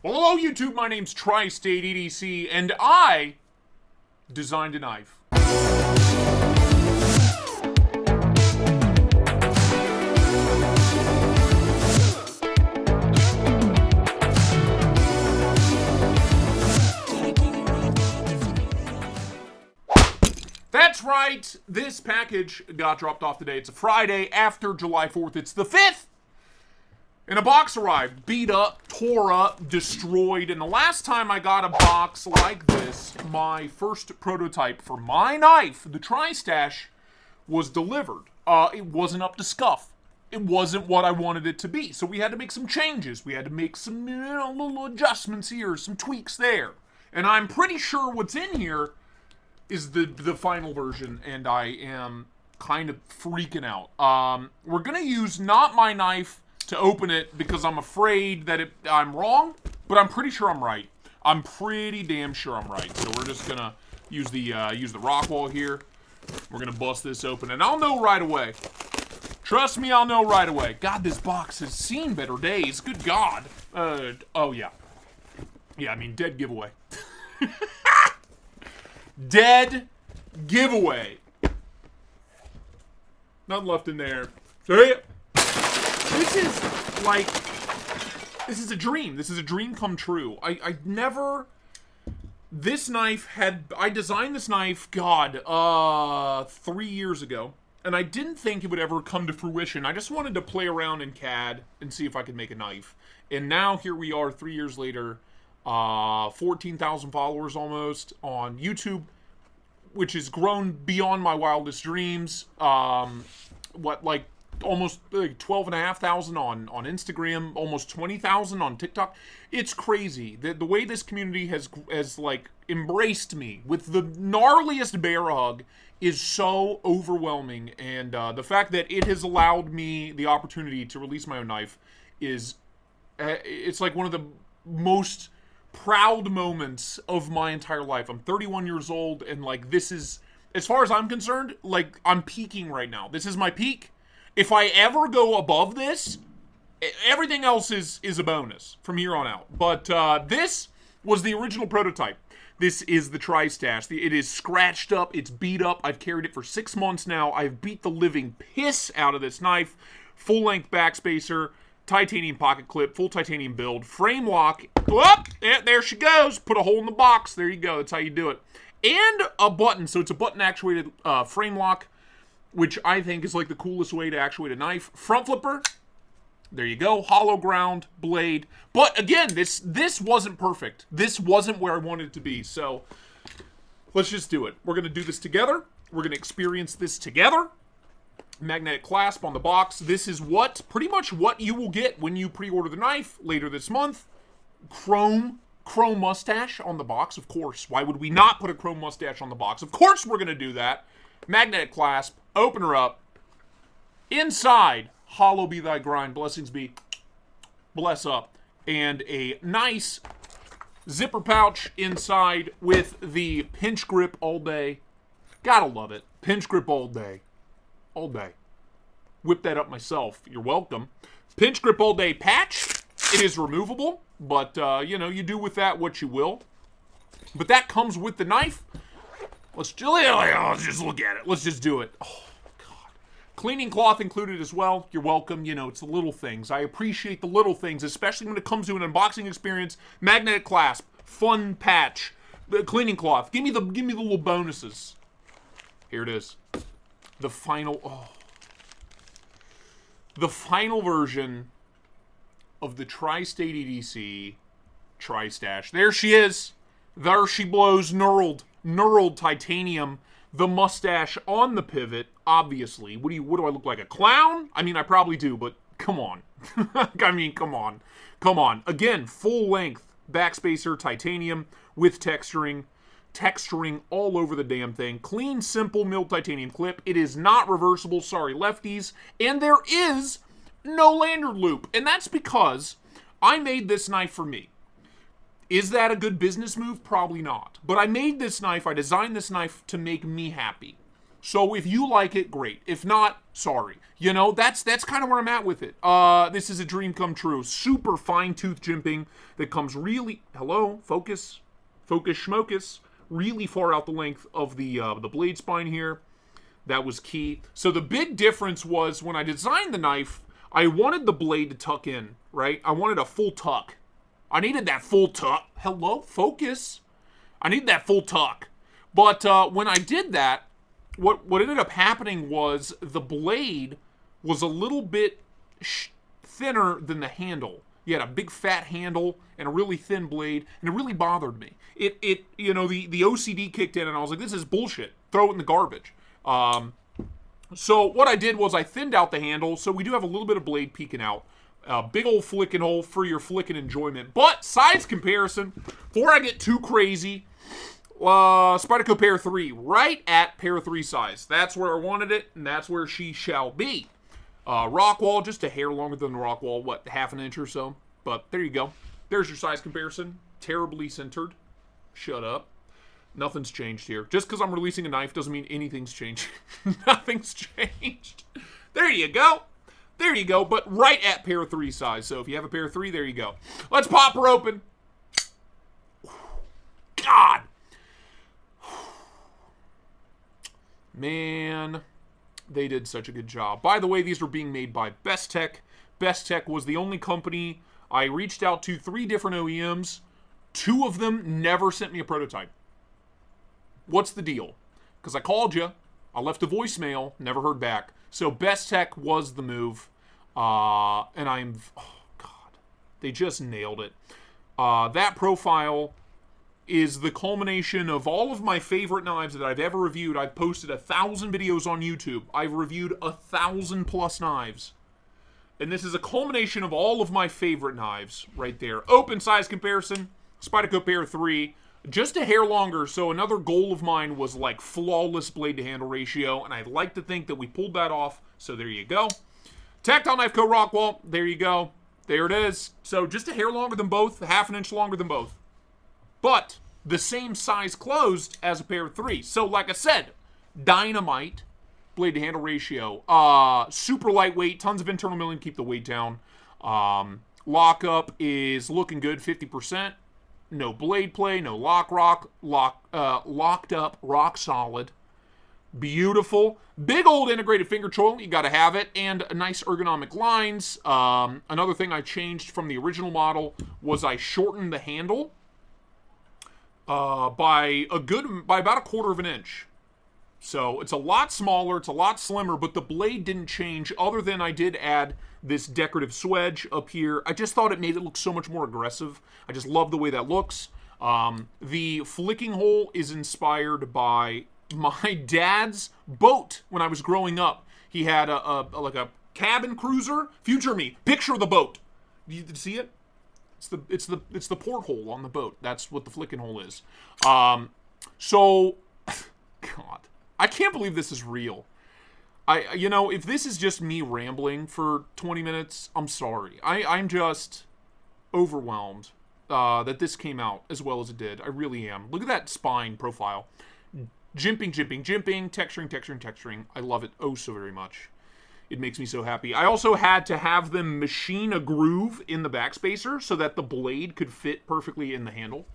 Well, hello YouTube, my name's Tristate EDC, and I designed a knife. That's right, this package got dropped off today. It's a Friday after July 4th. It's the 5th! And a box arrived, beat up, tore up, destroyed. And the last time I got a box like this, my first prototype for my knife, the Tristache, was delivered. It wasn't up to scuff. It wasn't what I wanted it to be. So we had to make some changes. We had to make some little adjustments here, some tweaks there. And I'm pretty sure what's in here is the final version, and I am kind of freaking out. We're going to use not my knife to open it because I'm afraid that I'm wrong, but I'm pretty sure I'm right. I'm pretty damn sure I'm right. So we're just gonna use the rock wall here. We're gonna bust this open, and I'll know right away. Trust me, I'll know right away. God, this box has seen better days. Good God. Oh yeah. Yeah, I mean, dead giveaway. Dead giveaway. Nothing left in there. See it? This is a dream. This is a dream come true. I designed this knife, God, 3 years ago. And I didn't think it would ever come to fruition. I just wanted to play around in CAD and see if I could make a knife. And now here we are 3 years later, 14,000 followers almost on YouTube, which has grown beyond my wildest dreams. Almost 12,500 on Instagram, almost 20,000 on TikTok. It's crazy. The way this community has embraced me with the gnarliest bear hug is so overwhelming. And the fact that it has allowed me the opportunity to release my own knife is, it's like one of the most proud moments of my entire life. I'm 31 years old, and this is, as far as I'm concerned, I'm peaking right now. This is my peak. If I ever go above this, everything else is a bonus from here on out. But this was the original prototype. This is the Tristache. It is scratched up. It's beat up. I've carried it for 6 months now. I've beat the living piss out of this knife. Full-length backspacer, titanium pocket clip, full titanium build, frame lock. Whoop! Yeah, there she goes. Put a hole in the box. There you go. That's how you do it. And a button. So it's a button-actuated frame lock, which I think is the coolest way to actuate a knife. Front flipper, there you go, hollow ground, blade. But again, this wasn't perfect. This wasn't where I wanted it to be, so let's just do it. We're gonna do this together. We're gonna experience this together. Magnetic clasp on the box. This is pretty much what you will get when you pre-order the knife later this month. Chrome mustache on the box, of course. Why would we not put a chrome mustache on the box? Of course we're gonna do that. Magnetic clasp, open her up. Inside, hollow be thy grind, blessings be, bless up. And a nice zipper pouch inside with the pinch grip all day. Gotta love it. Pinch grip all day. All day. Whip that up myself. You're welcome. Pinch grip all day patch. It is removable, but you do with that what you will. But that comes with the knife. Let's just look at it. Let's just do it. Oh, God. Cleaning cloth included as well. You're welcome. It's the little things. I appreciate the little things, especially when it comes to an unboxing experience. Magnetic clasp, fun patch, cleaning cloth. Give me the little bonuses. Here it is. The final version of the Tristate EDC Tristache. There she is. There she blows, knurled titanium, the mustache on the pivot, obviously. What do I look like, a clown? I mean, I probably do, but come on. I mean, come on. Again, full length backspacer titanium with texturing all over the damn thing. Clean, simple milled titanium clip. It is not reversible, sorry lefties, and there is no lanyard loop, and that's because I made this knife for me. Is that a good business move? Probably not. But I made this knife, I designed this knife to make me happy. So if you like it, great. If not, sorry. You know, that's kind of where I'm at with it. This is a dream come true. Super fine-tooth jimping that comes really, focus schmocus, really far out the length of the blade spine here. That was key. So the big difference was when I designed the knife, I wanted the blade to tuck in, right? I wanted a full tuck. I needed that full tuck. Focus. I need that full tuck. But when I did that, what ended up happening was the blade was a little bit thinner than the handle. You had a big fat handle and a really thin blade, and it really bothered me. The OCD kicked in, and I was like, this is bullshit. Throw it in the garbage. So what I did was I thinned out the handle, so we do have a little bit of blade peeking out. Big old flicking hole for your flicking enjoyment. But size comparison, before I get too crazy, Spyderco Pair 3, right at Pair 3 size. That's where I wanted it, and that's where she shall be. Rockwall, just a hair longer than the Rockwall, what, half an inch or so? But there you go. There's your size comparison. Terribly centered. Shut up. Nothing's changed here. Just because I'm releasing a knife doesn't mean anything's changed. Nothing's changed. There you go. There you go. But right at Pair 3 size. So if you have a Pair 3, there you go. Let's pop her open. God. Man, they did such a good job. By the way, these were being made by Best Tech. Best Tech was the only company I reached out to 3 different OEMs. 2 of them never sent me a prototype. What's the deal? Because I called you, I left a voicemail, never heard back. So Best Tech was the move. Oh God, they just nailed it. That profile is the culmination of all of my favorite knives that I've ever reviewed. I've posted 1,000 videos on YouTube. I've reviewed 1,000+ knives. And this is a culmination of all of my favorite knives right there. Open size comparison, Spyderco Pair 3, just a hair longer. So another goal of mine was like flawless blade to handle ratio, and I'd like to think that we pulled that off. So there you go. Tactile Knife Co. Rockwall, there you go. There it is. So just a hair longer than both, half an inch longer than both. But the same size closed as a Pair 3. So like I said, dynamite blade to handle ratio. Super lightweight, tons of internal milling to keep the weight down. Lockup is looking good, 50%. No blade play, no locked up, rock solid. Beautiful. Big old integrated finger choil, you gotta have it, and nice ergonomic lines. Another thing I changed from the original model was I shortened the handle by about 1/4 of an inch. So it's a lot smaller, it's a lot slimmer, but the blade didn't change other than I did add this decorative swedge up here. I just thought it made it look so much more aggressive. I just love the way that looks. The flicking hole is inspired by my dad's boat when I was growing up. He had like a cabin cruiser. Future me, picture the boat. You see it? It's the porthole on the boat. That's what the flicking hole is. So, God, I can't believe this is real. If this is just me rambling for 20 minutes, I'm sorry. I'm just overwhelmed that this came out as well as it did. I really am. Look at that spine profile. Jimping, texturing. I love it oh so very much. It makes me so happy. I also had to have them machine a groove in the backspacer so that the blade could fit perfectly in the handle.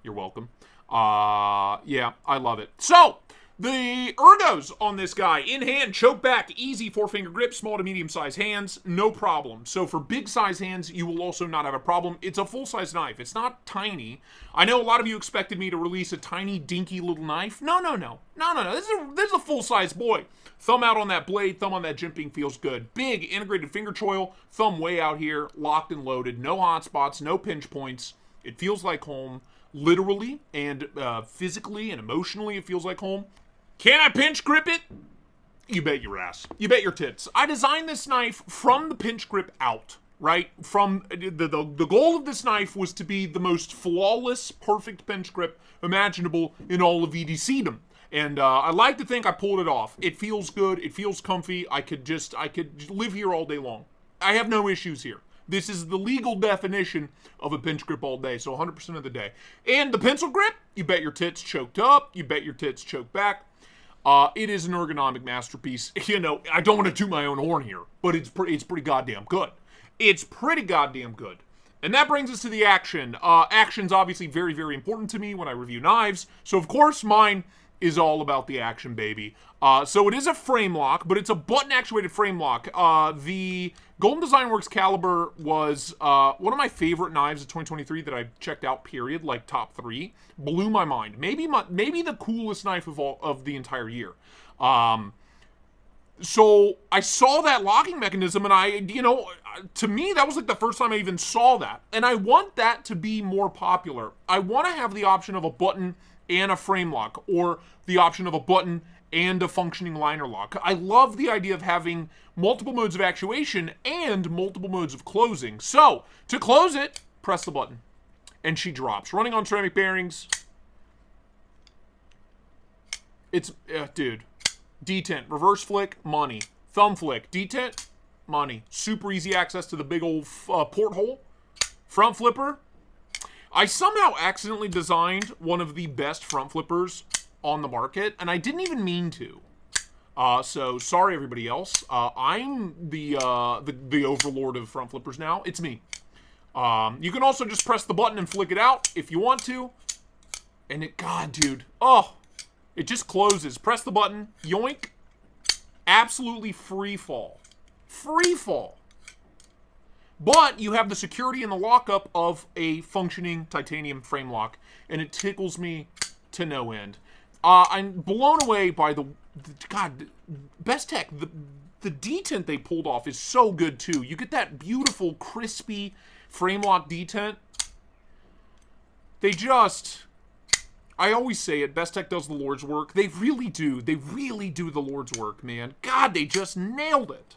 You're welcome. Yeah, I love it. So, the ergos on this guy, in hand, choke back, easy 4-finger grip, small to medium size hands, no problem. So for big size hands, you will also not have a problem. It's a full size knife. It's not tiny. I know a lot of you expected me to release a tiny, dinky little knife. No. This is a full size boy. Thumb out on that blade, thumb on that jimping, feels good. Big integrated finger choil, thumb way out here, locked and loaded, no hot spots, no pinch points. It feels like home, literally and physically and emotionally. It feels like home. Can I pinch grip it? You bet your ass. You bet your tits. I designed this knife from the pinch grip out, right? From the goal of this knife was to be the most flawless, perfect pinch grip imaginable in all of EDC-dom. And I like to think I pulled it off. It feels good. It feels comfy. I could live here all day long. I have no issues here. This is the legal definition of a pinch grip all day, so 100% of the day. And the pencil grip, you bet your tits choked up. You bet your tits choked back. It is an ergonomic masterpiece. You know, I don't want to toot my own horn here, but it's pretty goddamn good. It's pretty goddamn good. And that brings us to the action. Action's obviously very, very important to me when I review knives. So, of course, mine is all about the action, baby. So it is a frame lock, but it's a button-actuated frame lock. The Golden Design Works Caliber was one of my favorite knives of 2023 that I checked out, period, like top 3. Blew my mind. Maybe the coolest knife of the entire year. So I saw that locking mechanism, and to me, that was like the first time I even saw that. And I want that to be more popular. I want to have the option of a button and a frame lock, or the option of a button and a functioning liner lock. I love the idea of having multiple modes of actuation and multiple modes of closing. So, to close it, press the button. And she drops. Running on ceramic bearings. It's, dude. Detent. Reverse flick, money. Thumb flick. Detent, money. Super easy access to the big old porthole. Front flipper. I somehow accidentally designed one of the best front flippers on the market, and I didn't even mean to. So sorry everybody else. I'm the overlord of front flippers now. It's me. You can also just press the button and flick it out if you want to. And it, God, dude. Oh, it just closes. Press the button. Yoink. Absolutely free fall. Free fall. But you have the security and the lockup of a functioning titanium frame lock. And it tickles me to no end. I'm blown away by God, Best Tech, the detent they pulled off is so good too. You get that beautiful, crispy frame lock detent. I always say it, Best Tech does the Lord's work. They really do. They really do the Lord's work, man. God, they just nailed it.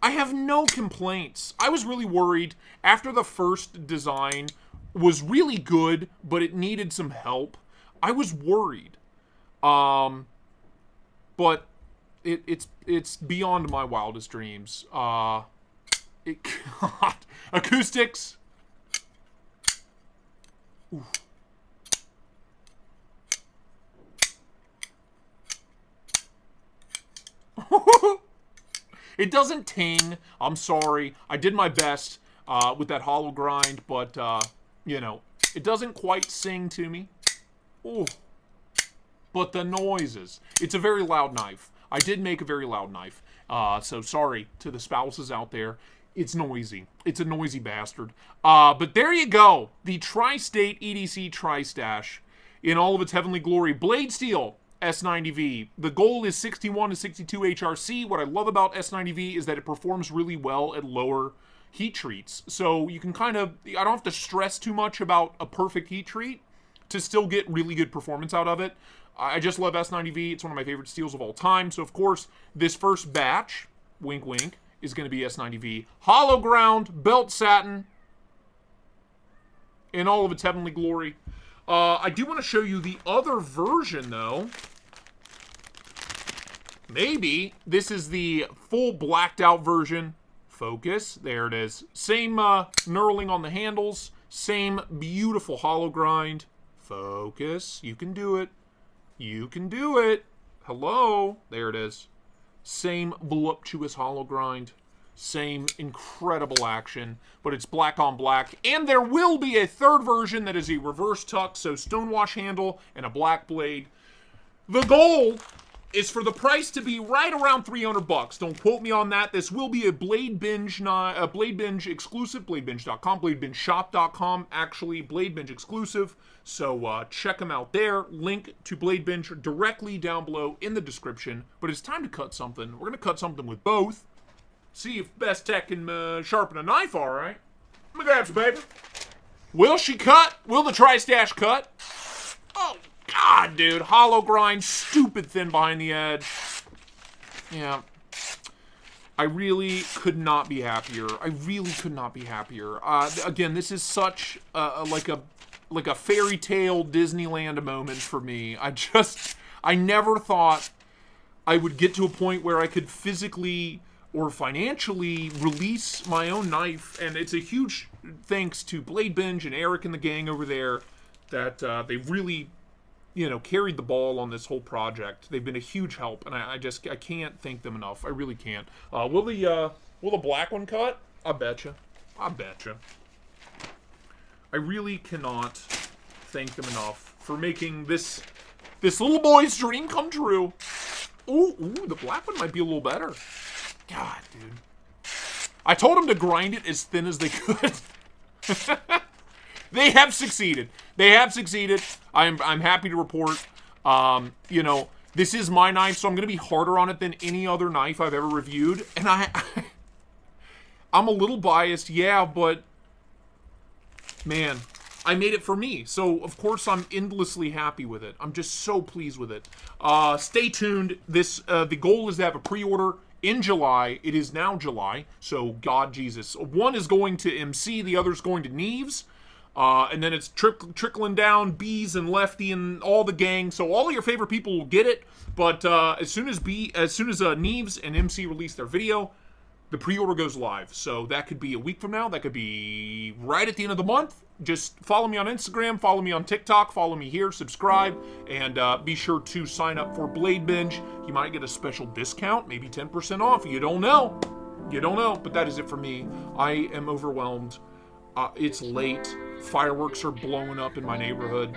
I have no complaints. I was really worried after the first design was really good, but it needed some help. I was worried. But it's beyond my wildest dreams. God, acoustics. Ooh. It doesn't ting. I'm sorry. I did my best with that hollow grind, but it doesn't quite sing to me. Ooh. But the noises. It's a very loud knife. I did make a very loud knife. So sorry to the spouses out there. It's noisy. It's a noisy bastard. But there you go. The Tristate EDC Tristache in all of its heavenly glory. Blade steel S90V. The goal is 61 to 62 HRC. What I love about S90V is that it performs really well at lower heat treats. So you can I don't have to stress too much about a perfect heat treat to still get really good performance out of it. I just love S90V. It's one of my favorite steels of all time. So, of course, this first batch, wink, wink, is going to be S90V. Hollow ground, belt satin, in all of its heavenly glory. I do want to show you the other version, though. Maybe this is the full blacked out version. Focus. There it is. Same knurling on the handles. Same beautiful hollow grind. Focus. You can do it. You can do it. Hello. There it is. Same voluptuous hollow grind. Same incredible action. But it's black on black. And there will be a third version that is a reverse tuck. So stonewash handle and a black blade. The goal is for the price to be right around $300. Don't quote me on that. This will be a Blade Binge exclusive. BladeBinge.com. BladeBingeShop.com. Actually, Blade Binge exclusive. So check them out there. Link to Blade Binge directly down below in the description. But it's time to cut something. We're going to cut something with both. See if Best Tech can sharpen a knife, all right. Let me grab some paper. Will she cut? Will the Tristache cut? Oh, God, dude. Hollow grind, stupid thin behind the edge. Yeah. I really could not be happier. I really could not be happier. Again, this is such like a fairy tale Disneyland moment for me. I never thought I would get to a point where I could physically or financially release my own knife. And it's a huge thanks to Blade Binge and Eric and the gang over there that they really carried the ball on this whole project. They've been a huge help, and I can't thank them enough. I really can't. Will the black one cut? I betcha. I really cannot thank them enough for making this little boy's dream come true. Ooh, the black one might be a little better. God, dude. I told them to grind it as thin as they could. They have succeeded. I'm happy to report. This is my knife, so I'm going to be harder on it than any other knife I've ever reviewed. And I'm a little biased, yeah, but man, I made it for me. So, of course, I'm endlessly happy with it. I'm just so pleased with it. Stay tuned. The goal is to have a pre-order in July. It is now July, so God Jesus. One is going to MC, the other's going to KNAFS. And then it's trickling down, Bees and Lefty and all the gang. So all of your favorite people will get it. But as soon as KNAFS and MC release their video, the pre-order goes live. So that could be a week from now. That could be right at the end of the month. Just follow me on Instagram, follow me on TikTok, follow me here, subscribe, and be sure to sign up for Blade Binge. You might get a special discount, maybe 10% off. You don't know. But that is it for me. I am overwhelmed. It's late. Fireworks are blowing up in my neighborhood.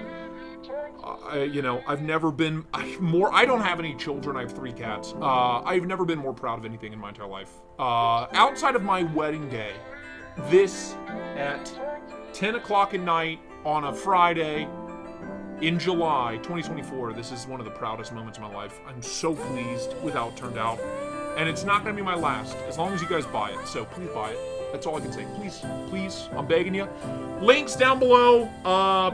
I've never been more. I don't have any children. I have 3 cats. I've never been more proud of anything in my entire life. Outside of my wedding day, this at 10 o'clock at night on a Friday in July 2024. This is one of the proudest moments of my life. I'm so pleased with how it turned out. And it's not going to be my last, as long as you guys buy it. So please buy it. That's all I can say. Please, I'm begging you. Links down below.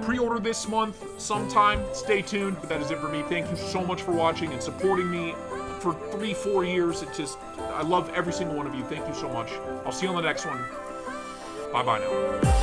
Pre-order this month sometime. Stay tuned. But that is it for me. Thank you so much for watching and supporting me for 3-4 years. I love every single one of you. Thank you so much. I'll see you on the next one. Bye-bye now.